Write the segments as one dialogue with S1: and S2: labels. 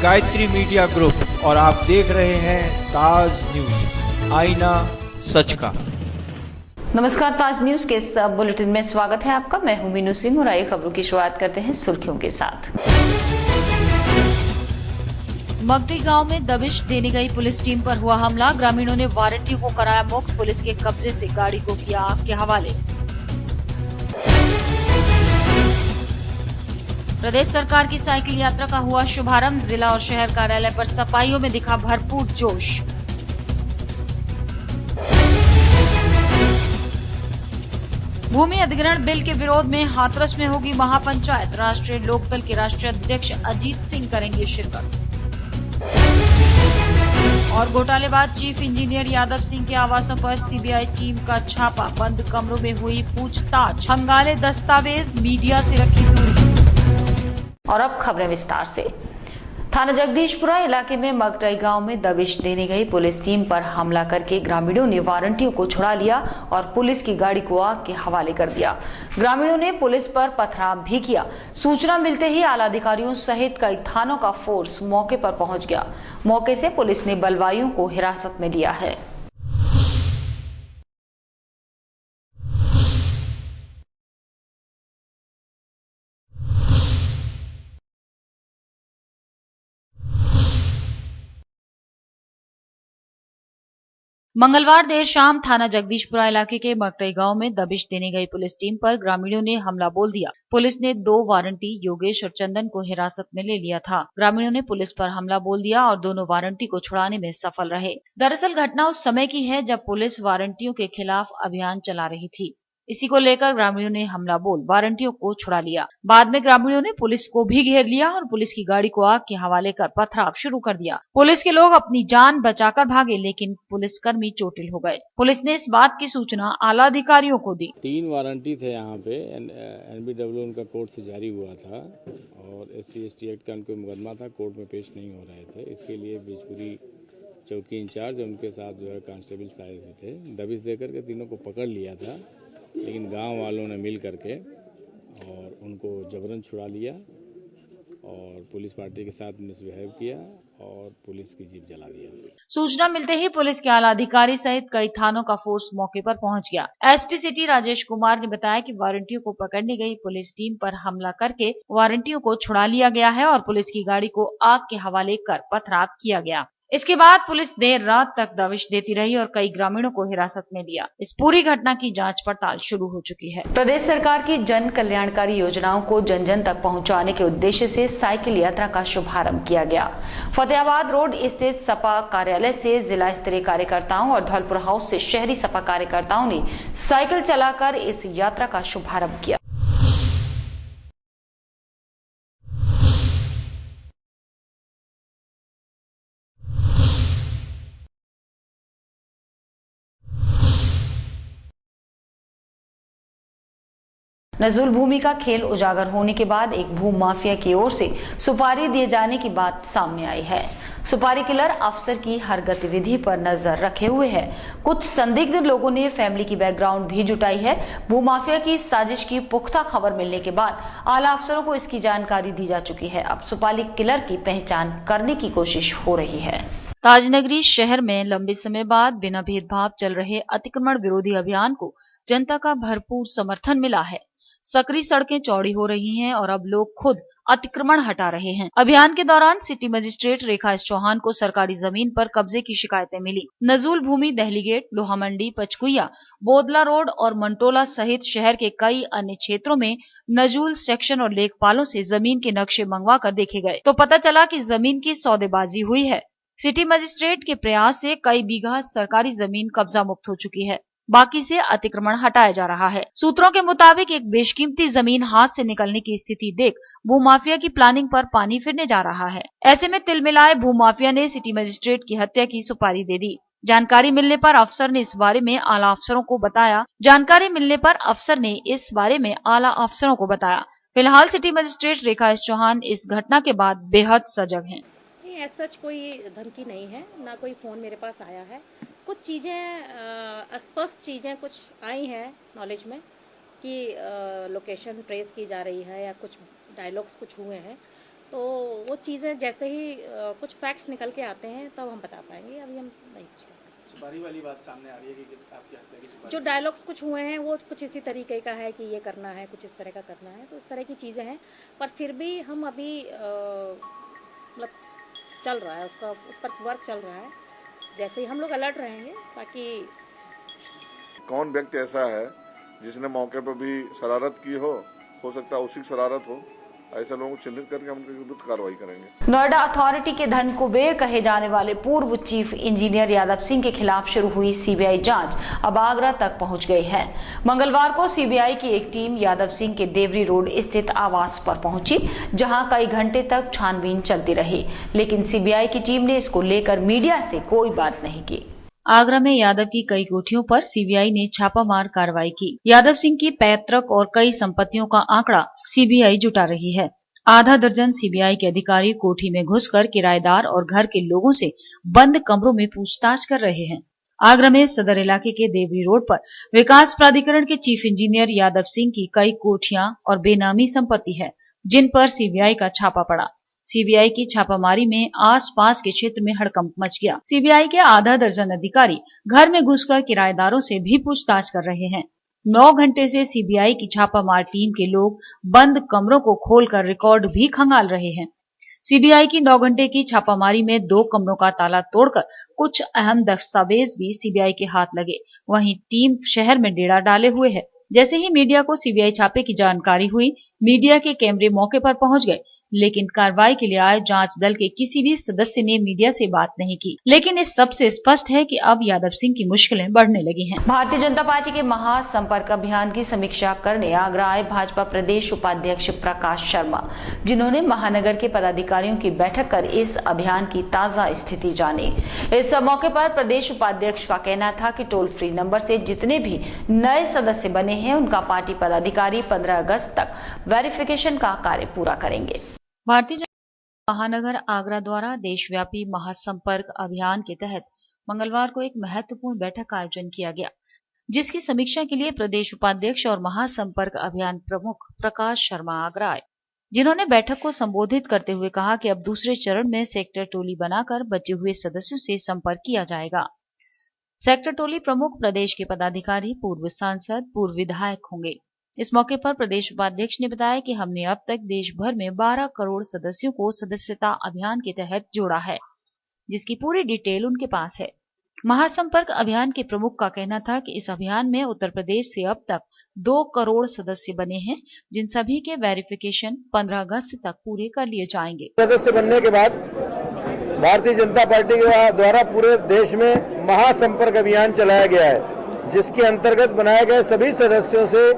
S1: Gayatri media group और आप देख रहे हैं ताज न्यूज, आईना सच का।
S2: नमस्कार, ताज न्यूज के इस बुलेटिन में स्वागत है आपका। मैं हूं मीनू सिंह और आइए खबरों की शुरुआत करते हैं सुर्खियों के साथ। मगटी गांव में दबिश देने गई पुलिस टीम पर हुआ हमला, ग्रामीणों ने वारंटियों को कराया मुक्त, पुलिस के कब्जे से गाड़ी को किया आग के हवाले। प्रदेश सरकार की साइकिल यात्रा का हुआ शुभारंभ, जिला और शहर कार्यालय पर सफाइयों में दिखा भरपूर जोश। भूमि अधिग्रहण बिल के विरोध में हाथरस में होगी महापंचायत, राष्ट्रीय लोकदल के राष्ट्रीय अध्यक्ष अजीत सिंह करेंगे शिरकत। और घोटालेबाज चीफ इंजीनियर यादव सिंह के आवासों पर सीबीआई टीम का छापा, बंद कमरों में हुई पूछताछ, खंगाले दस्तावेज, मीडिया से रखी दूरी। और अब खबरें विस्तार से। थाना जगदीशपुरा इलाके में मगटई गांव में दबिश देने गई पुलिस टीम पर हमला करके ग्रामीणों ने वारंटियों को छुड़ा लिया और पुलिस की गाड़ी को आग के हवाले कर दिया। ग्रामीणों ने पुलिस पर पथराव भी किया। सूचना मिलते ही आला अधिकारियों सहित कई थानों का फोर्स मौके पर पहुंच गया। मौके से पुलिस ने बलवाइयों को हिरासत में लिया है। मंगलवार देर शाम थाना जगदीशपुरा इलाके के मगटई गांव में दबिश देने गई पुलिस टीम पर ग्रामीणों ने हमला बोल दिया। पुलिस ने 2 वारंटी योगेश और चंदन को हिरासत में ले लिया था। ग्रामीणों ने पुलिस पर हमला बोल दिया और दोनों वारंटी को छुड़ाने में सफल रहे। दरअसल घटना उस समय की है जब पुलिस वारंटियों के खिलाफ अभियान चला रही थी। इसी को लेकर ग्रामीणों ने हमला बोल वारंटियों को छुड़ा लिया। बाद में ग्रामीणों ने पुलिस को भी घेर लिया और पुलिस की गाड़ी को आग के हवाले कर पथराव शुरू कर दिया। पुलिस के लोग अपनी जान बचाकर भागे, लेकिन पुलिसकर्मी चोटिल हो गए। पुलिस ने इस बात की सूचना आला अधिकारियों को दी।
S3: 3 वारंटी थे यहाँ पे, एनबीडब्ल्यू उनका कोर्ट से जारी हुआ था और SC/ST एक्ट का उनको मुकदमा था, कोर्ट में पेश नहीं हो रहे थे। इसके लिए बिजपुरी चौकी इंचार्ज उनके साथ जो है कांस्टेबल आए हुए थे। दबिश देकर के तीनों को पकड़ लिया था, लेकिन गांव वालों ने मिल करके और उनको जबरन छुड़ा लिया और पुलिस पार्टी के साथ मिसबिहेव किया और पुलिस की जीप जला दिया।
S2: सूचना मिलते ही पुलिस के आला अधिकारी सहित कई थानों का फोर्स मौके पर पहुंच गया। एसपी सिटी राजेश कुमार ने बताया कि वारंटियों को पकड़ने गई पुलिस टीम पर हमला करके वारंटियों को छुड़ा लिया गया है और पुलिस की गाड़ी को आग के हवाले कर पथराव किया गया। इसके बाद पुलिस देर रात तक दबिश देती रही और कई ग्रामीणों को हिरासत में लिया। इस पूरी घटना की जांच पड़ताल शुरू हो चुकी है। प्रदेश सरकार की जन कल्याणकारी योजनाओं को जन जन तक पहुंचाने के उद्देश्य से साइकिल यात्रा का शुभारंभ किया गया। फतेहाबाद रोड स्थित सपा कार्यालय से जिला स्तरीय कार्यकर्ताओं और धौलपुर हाउस से शहरी सपा कार्यकर्ताओं ने साइकिल चलाकर इस यात्रा का शुभारंभ किया। नजूल भूमि का खेल उजागर होने के बाद एक भू माफिया की ओर से सुपारी दिए जाने की बात सामने आई है। सुपारी किलर अफसर की हर गतिविधि पर नजर रखे हुए है। कुछ संदिग्ध लोगों ने फैमिली की बैकग्राउंड भी जुटाई है। भूमाफिया की साजिश की पुख्ता खबर मिलने के बाद आला अफसरों को इसकी जानकारी दी जा चुकी है। अब सुपारी किलर की पहचान करने की कोशिश हो रही है। ताजनगरी शहर में लंबे समय बाद बिना भेदभाव चल रहे अतिक्रमण विरोधी अभियान को जनता का भरपूर समर्थन मिला है। सकरी सड़कें चौड़ी हो रही हैं और अब लोग खुद अतिक्रमण हटा रहे हैं। अभियान के दौरान सिटी मजिस्ट्रेट रेखा एस चौहान को सरकारी जमीन पर कब्जे की शिकायतें मिली। नजूल भूमि, दहली गेट, लोहा मंडी, पचकुइया, बोदला रोड और मंटोला सहित शहर के कई अन्य क्षेत्रों में नजूल सेक्शन और लेखपालों से जमीन के नक्शे मंगवा कर देखे गए तो पता चला कि जमीन की सौदेबाजी हुई है। सिटी मजिस्ट्रेट के प्रयास से कई बीघा सरकारी जमीन कब्जा मुक्त हो चुकी है। बाकी से अतिक्रमण हटाया जा रहा है। सूत्रों के मुताबिक एक बेशकीमती जमीन हाथ से निकलने की स्थिति देख भूमाफिया की प्लानिंग पर पानी फिरने जा रहा है। ऐसे में तिलमिलाए भूमाफिया ने सिटी मजिस्ट्रेट की हत्या की सुपारी दे दी। जानकारी मिलने पर अफसर ने इस बारे में आला अफसरों को बताया। फिलहाल सिटी मजिस्ट्रेट रेखा एस चौहान इस घटना के बाद बेहद सजग हैं।
S4: ऐसा कोई धमकी नहीं है, ना कोई फोन मेरे पास आया है। कुछ चीज़ें अस्पष्ट चीज़ें कुछ आई हैं नॉलेज में कि लोकेशन ट्रेस की जा रही है या कुछ डायलॉग्स कुछ हुए हैं, तो वो चीज़ें जैसे ही कुछ फैक्ट्स निकल के आते हैं तब हम बता पाएंगे, अभी हम नहीं कुछ कह सकते।
S5: सुपारी वाली बात सामने आ रही है कि आपकी हत्या की सुपारी,
S4: जो डायलॉग्स कुछ हुए हैं वो कुछ इसी तरीके का है कि ये करना है, कुछ इस तरह का करना है, तो इस तरह की चीज़ें हैं। पर फिर भी हम अभी मतलब चल रहा है उसका, उस पर वर्क चल रहा है, जैसे ही हम लोग अलर्ट रहेंगे। बाकी
S6: कौन व्यक्ति ऐसा है जिसने मौके पर भी शरारत की हो सकता है उसी की शरारत हो, ऐसे लोगों को चिन्हित करके हम उनके विरुद्ध कार्रवाई करेंगे।
S2: नोएडा अथॉरिटी के धन कुबेर कहे जाने वाले पूर्व चीफ इंजीनियर यादव सिंह के खिलाफ शुरू हुई सीबीआई जांच अब आगरा तक पहुंच गई है। मंगलवार को सीबीआई की एक टीम यादव सिंह के देवरी रोड स्थित आवास पर पहुंची, जहां कई घंटे तक छानबीन चलती रही, लेकिन सीबीआई की टीम ने इसको लेकर मीडिया से कोई बात नहीं की। आगरा में यादव की कई कोठियों पर सीबीआई ने छापामार कार्रवाई की। यादव सिंह की पैतृक और कई संपत्तियों का आंकड़ा सीबीआई जुटा रही है। आधा दर्जन सीबीआई के अधिकारी कोठी में घुसकर किराएदार और घर के लोगों से बंद कमरों में पूछताछ कर रहे हैं। आगरा में सदर इलाके के देवरी रोड पर विकास प्राधिकरण के चीफ इंजीनियर यादव सिंह की कई कोठियां और बेनामी संपत्ति है, जिन पर सीबीआई का छापा पड़ा। सीबीआई की छापामारी में आसपास के क्षेत्र में हड़कंप मच गया। सीबीआई के आधा दर्जन अधिकारी घर में घुसकर किराएदारों से भी पूछताछ कर रहे हैं। 9 घंटे से सीबीआई की छापामार टीम के लोग बंद कमरों को खोलकर रिकॉर्ड भी खंगाल रहे हैं। सीबीआई की 9 घंटे की छापामारी में 2 कमरों का ताला तोड़कर कुछ अहम दस्तावेज भी सीबीआई के हाथ लगे। वहीं टीम शहर में डेरा डाले हुए है। जैसे ही मीडिया को सीबीआई छापे की जानकारी हुई, मीडिया के कैमरे मौके पर पहुंच गए, लेकिन कार्रवाई के लिए आए जांच दल के किसी भी सदस्य ने मीडिया से बात नहीं की। लेकिन इस सबसे स्पष्ट है कि अब यादव सिंह की मुश्किलें बढ़ने लगी हैं। भारतीय जनता पार्टी के महासंपर्क अभियान की समीक्षा करने आगरा आए भाजपा प्रदेश उपाध्यक्ष प्रकाश शर्मा, जिन्होंने महानगर के पदाधिकारियों की बैठक कर इस अभियान की ताजा स्थिति जानी। इस मौके पर प्रदेश उपाध्यक्ष का कहना था कि टोल फ्री नंबर से जितने भी नए सदस्य बने हैं, उनका पार्टी पदाधिकारी 15 अगस्त तक वेरिफिकेशन का कार्य पूरा करेंगे। भारतीय जनता महानगर आगरा द्वारा देशव्यापी महासंपर्क अभियान के तहत मंगलवार को एक महत्वपूर्ण बैठक का आयोजन किया गया, जिसकी समीक्षा के लिए प्रदेश उपाध्यक्ष और महासंपर्क अभियान प्रमुख प्रकाश शर्मा आगरा आए, जिन्होंने बैठक को संबोधित करते हुए कहा कि अब दूसरे चरण में सेक्टर टोली बनाकर बचे हुए सदस्यों से संपर्क किया जाएगा। सेक्टर टोली प्रमुख प्रदेश के पदाधिकारी, पूर्व सांसद, पूर्व विधायक होंगे। इस मौके पर प्रदेश उपाध्यक्ष ने बताया कि हमने अब तक देश भर में 12 करोड़ सदस्यों को सदस्यता अभियान के तहत जोड़ा है, जिसकी पूरी डिटेल उनके पास है। महासंपर्क अभियान के प्रमुख का कहना था कि इस अभियान में उत्तर प्रदेश से अब तक 2 करोड़ सदस्य बने हैं, जिन सभी के वेरिफिकेशन 15 अगस्त तक पूरे कर लिए जाएंगे।
S7: सदस्य बनने के बाद भारतीय जनता पार्टी के द्वारा पूरे देश में महासंपर्क अभियान चलाया गया है, जिसके अंतर्गत बनाए गए सभी सदस्यों से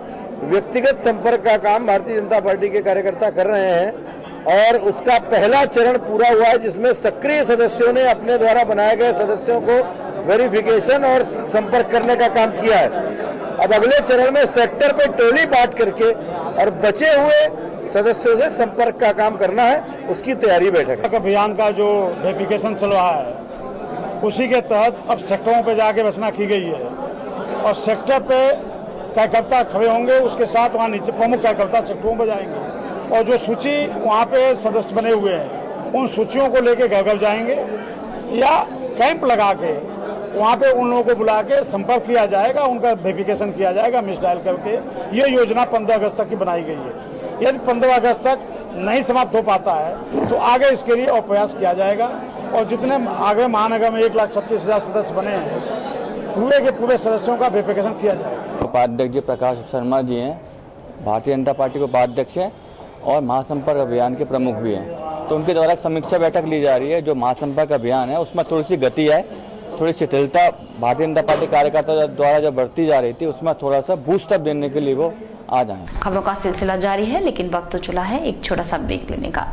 S7: व्यक्तिगत संपर्क का काम भारतीय जनता पार्टी के कार्यकर्ता कर रहे हैं और उसका पहला चरण पूरा हुआ है, जिसमें सक्रिय सदस्यों ने अपने द्वारा बनाए गए सदस्यों को वेरिफिकेशन और संपर्क करने का काम किया है। अब अगले चरण में सेक्टर पे टोली बांट करके और बचे हुए सदस्यों से संपर्क का काम करना है, उसकी तैयारी बैठक है।
S8: अभियान का जो वेरिफिकेशन चल रहा है, उसी के तहत अब सेक्टरों पे जाके रचना की गई है और सेक्टर पे कार्यकर्ता खड़े होंगे, उसके साथ वहाँ नीचे प्रमुख कार्यकर्ता सेक्टरों पर जाएंगे और जो सूची वहाँ पे सदस्य बने हुए हैं, उन सूचियों को लेके घर घर जाएंगे या कैंप लगा के वहाँ पे उन लोगों को बुला के संपर्क किया जाएगा, उनका वेरिफिकेशन किया जाएगा मिस डायल करके। ये योजना 15 अगस्त तक की बनाई गई है। यदि 15 अगस्त तक नहीं समाप्त हो पाता है तो आगे इसके लिए और प्रयास किया जाएगा और जितने आगे महानगर में 1,36,000 सदस्य बने हैं, पूरे के पूरे सदस्यों का वेरिफिकेशन किया जाएगा।
S9: उपाध्यक्ष जी प्रकाश शर्मा जी हैं, भारतीय जनता पार्टी के उपाध्यक्ष हैं और महासंपर्क अभियान के प्रमुख भी हैं, तो उनके द्वारा समीक्षा बैठक ली जा रही है। जो महासंपर्क अभियान है उसमें थोड़ी सी गति है, थोड़ी शिथिलता भारतीय जनता पार्टी कार्यकर्ता द्वारा जब बढ़ती जा रही थी, उसमें थोड़ा सा बूस्टअप देने के लिए वो आ जाए।
S2: खबरों का सिलसिला जारी है, लेकिन वक्त तो चला है एक छोटा सा ब्रेक लेने का।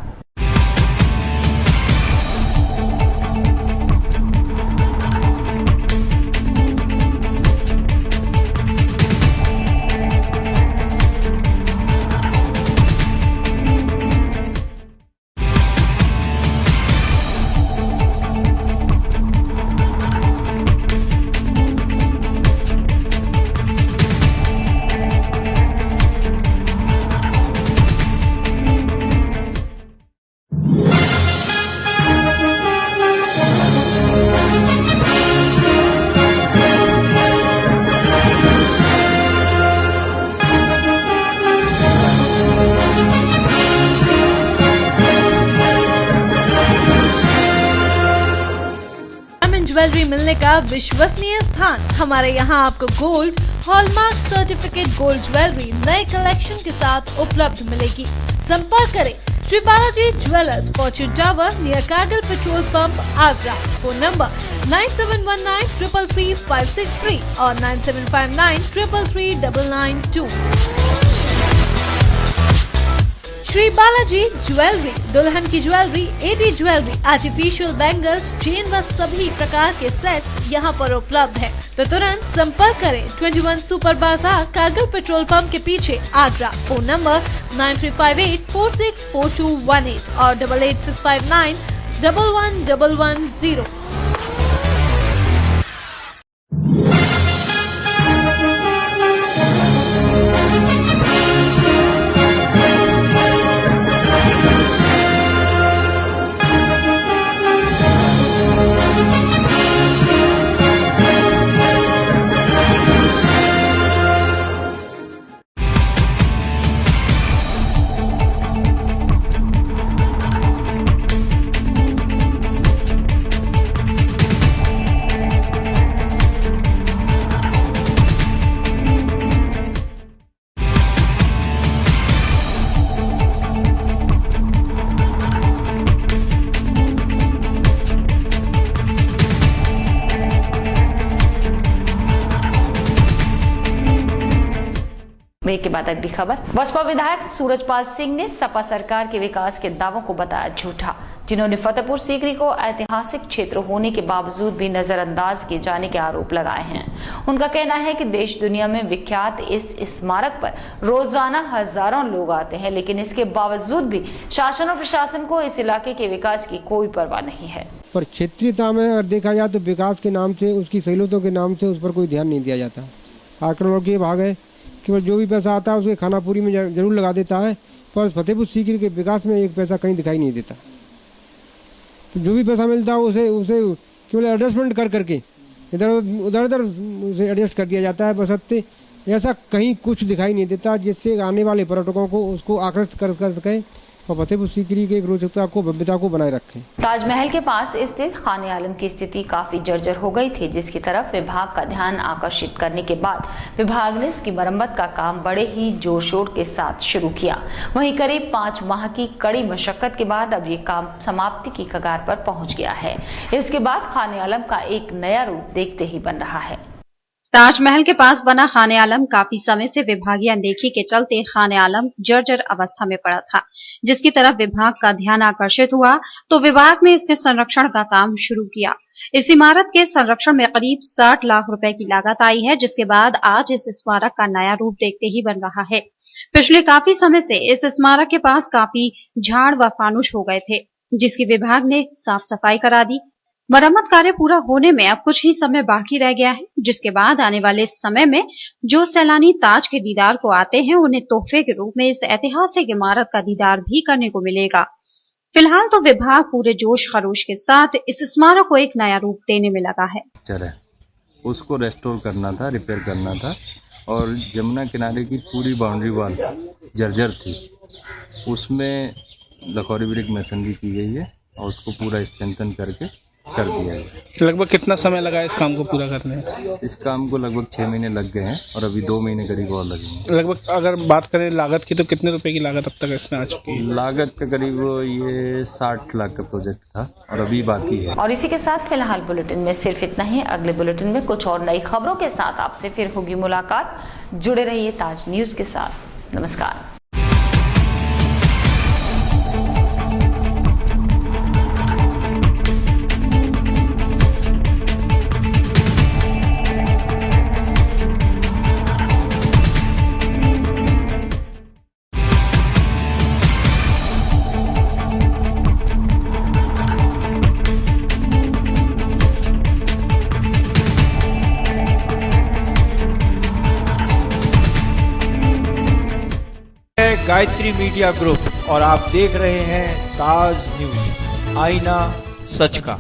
S10: ज्वेलरी मिलने का विश्वसनीय स्थान। हमारे यहाँ आपको gold, hallmark certificate gold jewellery नए कलेक्शन के साथ उपलब्ध मिलेगी। संपर्क करें Shri Balaji jewellers, Fortune Tower near Kargil petrol pump, Agra. Phone number 9719333563 और 9759333992। श्री बालाजी ज्वेलरी, दुल्हन की jewellery, AD jewellery, artificial bangles, chain व सभी प्रकार के सेट्स यहाँ पर उपलब्ध है। तो तुरंत संपर्क करें 21 सुपर बाजार, कारगिल पेट्रोल पंप के पीछे, आगरा। फोन नंबर 9358464218 और 8865911110।
S2: ब्रेक के बाद अगली खबर। बसपा विधायक सूरजपाल सिंह ने सपा सरकार के विकास के दावों को बताया झूठा, जिन्होंने फतेहपुर सीकरी को ऐतिहासिक क्षेत्र होने के बावजूद भी नजरअंदाज किए जाने के आरोप लगाए हैं। उनका कहना है कि देश दुनिया में विख्यात इस स्मारक पर रोजाना हजारों लोग आते हैं, लेकिन इसके बावजूद भी शासन और प्रशासन को इस इलाके के विकास की कोई परवाह नहीं है।
S11: पर क्षेत्रीयता में अगर देखा जाए तो विकास के नाम से, उसकी सहूलियतों के नाम से उस पर कोई ध्यान नहीं दिया जाता। आक्रमण के भाग है केवल जो भी पैसा आता है उसके खानापुरी में जरूर लगा देता है, पर फतेहपुर सीकरी के विकास में एक पैसा कहीं दिखाई नहीं देता। तो जो भी पैसा मिलता है उसे केवल एडजस्टमेंट करके इधर उधर उसे एडजस्ट कर दिया जाता है। बशर्ते ऐसा कहीं कुछ दिखाई नहीं देता जिससे आने वाले पर्यटकों को उसको आकर्षित कर सकें और फतेहपुर सीकरी की रोचकता को, भव्यता को बनाए रखें।
S2: ताजमहल के पास स्थित खाने आलम की स्थिति काफी जर्जर हो गई थी, जिसकी तरफ विभाग का ध्यान आकर्षित करने के बाद विभाग ने उसकी मरम्मत का काम बड़े ही जोर शोर के साथ शुरू किया। वहीं करीब 5 माह की कड़ी मशक्कत के बाद अब ये काम समाप्ति की कगार पर पहुंच गया है। इसके बाद खाने आलम का एक नया रूप देखते ही बन रहा है।
S12: ताजमहल के पास बना खाने आलम काफी समय से विभागीय अनदेखी के चलते खाने आलम जर्जर अवस्था में पड़ा था, जिसकी तरफ विभाग का ध्यान आकर्षित हुआ तो विभाग ने इसके संरक्षण का काम शुरू किया। इस इमारत के संरक्षण में करीब 60 लाख रुपए की लागत आई है, जिसके बाद आज इस स्मारक का नया रूप देखते ही बन रहा है। पिछले काफी समय से इस स्मारक के पास काफी झाड़ व फानुश हो गए थे, जिसकी विभाग ने साफ सफाई करा दी। मरम्मत कार्य पूरा होने में अब कुछ ही समय बाकी रह गया है, जिसके बाद आने वाले समय में जो सैलानी ताज के दीदार को आते हैं उन्हें तोहफे के रूप में इस ऐतिहासिक इमारत का दीदार भी करने को मिलेगा। फिलहाल तो विभाग पूरे जोश खरोश के साथ इस स्मारक को एक नया रूप देने में लगा है।
S3: उसको रेस्टोर करना था, रिपेयर करना था, और जमुना किनारे की पूरी बाउंड्री वॉल जर्जर थी, उसमें लखौरी ब्रिक मशीनरी की गई है और उसको पूरा स्ट्रेंथन करके कर दिया है।
S5: लगभग कितना समय लगा इस काम को पूरा करने में?
S3: इस काम को लगभग 6 महीने लग गए हैं और अभी 2 महीने करीब और लगेंगे।
S5: लगभग अगर बात करें लागत की तो कितने रुपए की लागत अब तक इसमें आ चुकी है?
S3: लागत का करीब ये 60 लाख का प्रोजेक्ट था और अभी बाकी है।
S2: और इसी के साथ फिलहाल बुलेटिन में सिर्फ इतना ही। अगले बुलेटिन में कुछ और नई खबरों के साथ आपसे फिर होगी मुलाकात। जुड़े रहिए ताज न्यूज के साथ। नमस्कार।
S1: गायत्री मीडिया ग्रुप और आप देख रहे हैं ताज न्यूज, आईना सच का।